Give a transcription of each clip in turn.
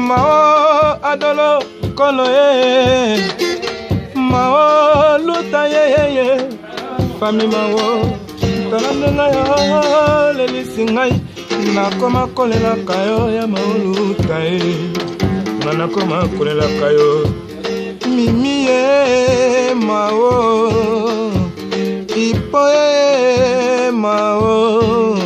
Mao adolo kolo ye Mao luta ye Fami mao Talandenga yo lelisi ngai Nakoma kolela kayo ya mao luta ye Nakoma kolela kayo Mimi ye mao Ipo ye mao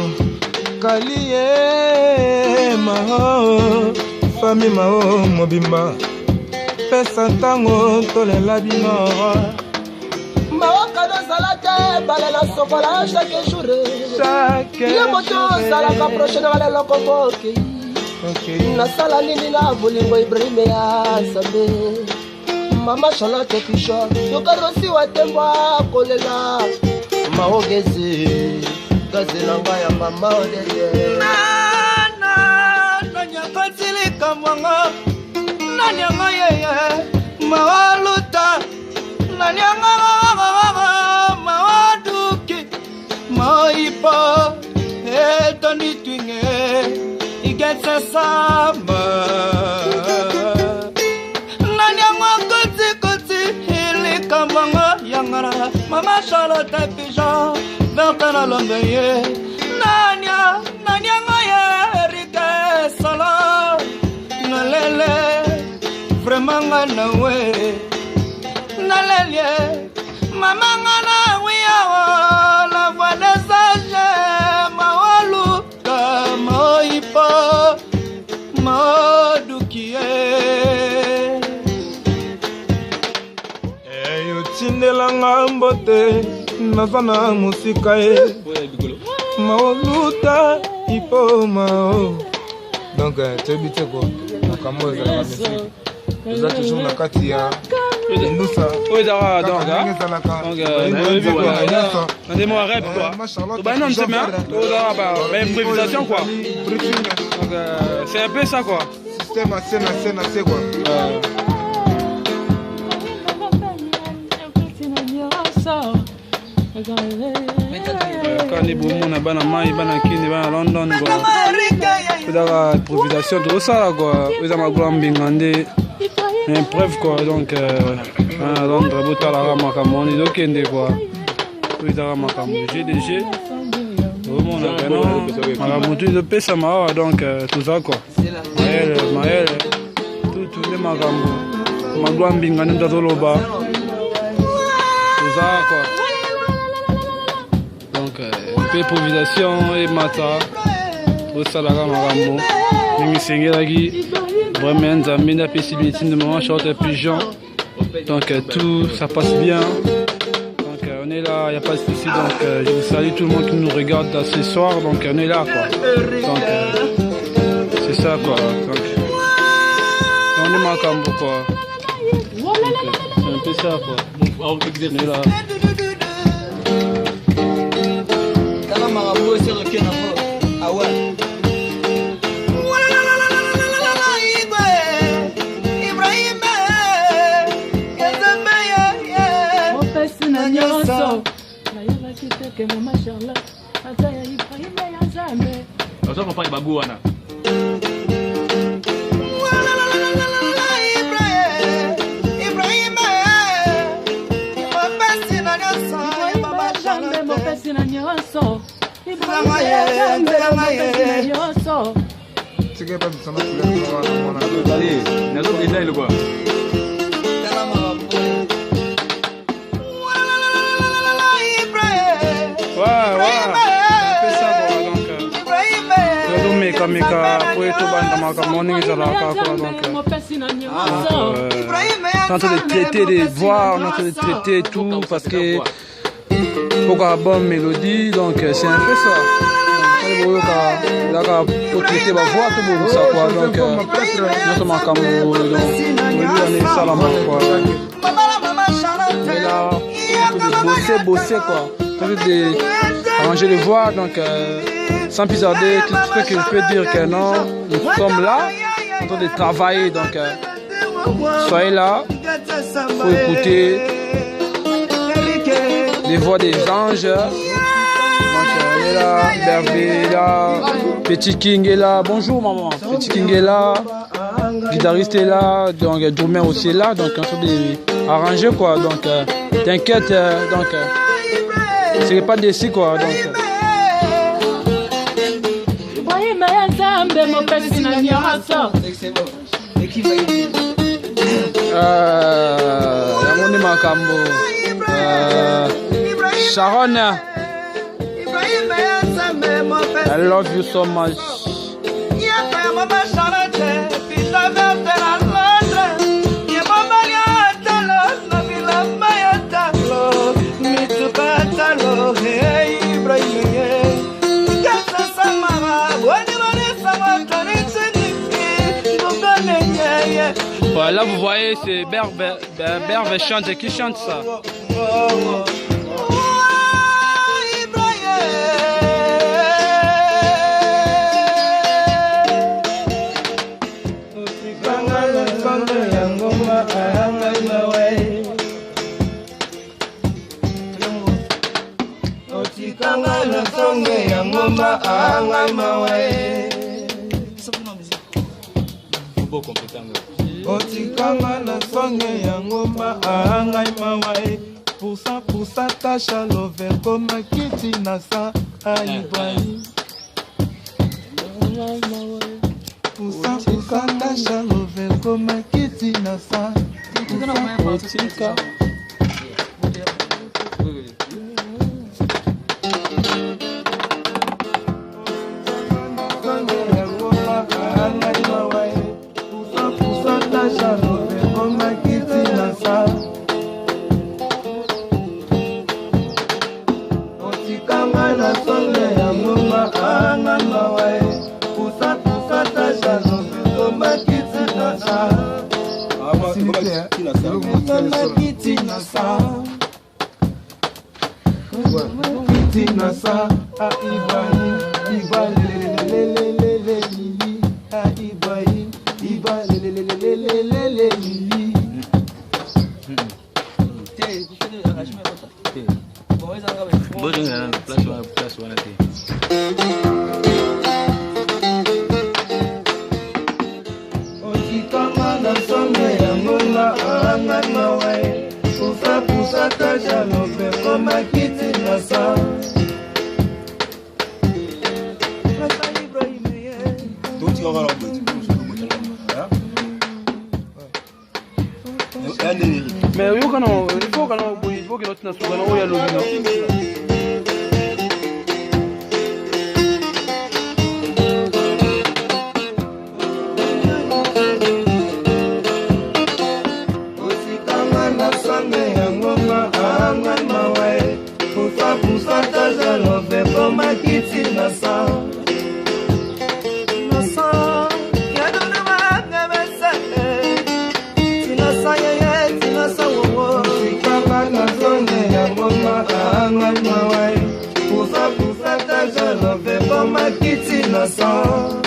Kali ye mao Fami mao mobimba Pesa tango tolela bino Mao kado salate balela sokola chaque jour Ile moto salaka prochaine wale lokoboke Na sala nini na bulimbo Ibrahim ya sabe Mama Charlotte Pisho Yokarosi watemba kolela Mao gezi Gazi nanga ya mama odeye Nanyakatilika mwanga Nanyanga yeye Mawaluta Nanyanga Mawaduki Maipa Etani twinge Igetse sama Nanyanga koti Ilika mwanga Yangara Mama Charlotte Pigeon Vertana lombe Nanyanga ye Rike sala Nalele Fremanga na we Nalele Mamanga na we La voix des sages Maoluka Maipa Madukie Eyo tindelanga mbote Nazana musika ye Mao luta Ipo mao Donc tu habites quoi Comment vous allez vous êtes toujours dans la Katia nous ça oui d'accord donc on est mon rêve quoi bah non c'est bien improvisation quoi donc c'est un peu ça quoi système assez quoi quand les boumons na bana mai bana kini bana London quoi c'est improvisation tout ça quoi vous avez ma grande bingande une preuve quoi donc à Londres botala makamoni donc ende quoi vous avez makamoni GDG au monde là makamoni de pesa ma donc tout ça quoi Maël tout les makamoni ma grande bingande d'Azoloba tout ça quoi donc improvisation et mata tout ça là makamoni mingi sengelaki vraiment Nzambe na possibilité de Maman Charlotte Pigeon donc tout ça passe bien donc on est là, il n'y a pas de souci donc je vous salue tout le monde qui nous regarde ce soir donc on est là quoi donc c'est ça quoi donc on est Makambo quoi c'est un peu ça quoi on est là ça on parle bagou wana on est de traiter des voix, on est de traiter tout parce que pourquoi bonne mélodie donc c'est un peu ça. Pour traiter ma voix tout le monde ça quoi donc notre Makambo donc on est ça la quoi. Mais là on bosser quoi. On de arranger les voix donc sans plus tarder, tout ce que je peux dire que non, nous sommes là en train de travailler donc soyez là pour écouter les voix des anges. Donc, est là, Bervé est là, Petit King est là. Bonjour maman. Petit King est là, guitariste est là, donc Drummer aussi est là, donc on fait des arrangés quoi. Donc t'inquiète, donc c'est pas déçu quoi. Donc. Yamoni Makambo, Sharon, I love you so much. Là vous voyez c'est Berve chante qui chante ça. Otikanga na songe ya ngomba ahangai mawai Pusa tasha love koma kiti na sa aibai Pusa tasha love koma kiti na sa Otika mais il faut que notre nation Pusa ta jalo ve koma kiti na sa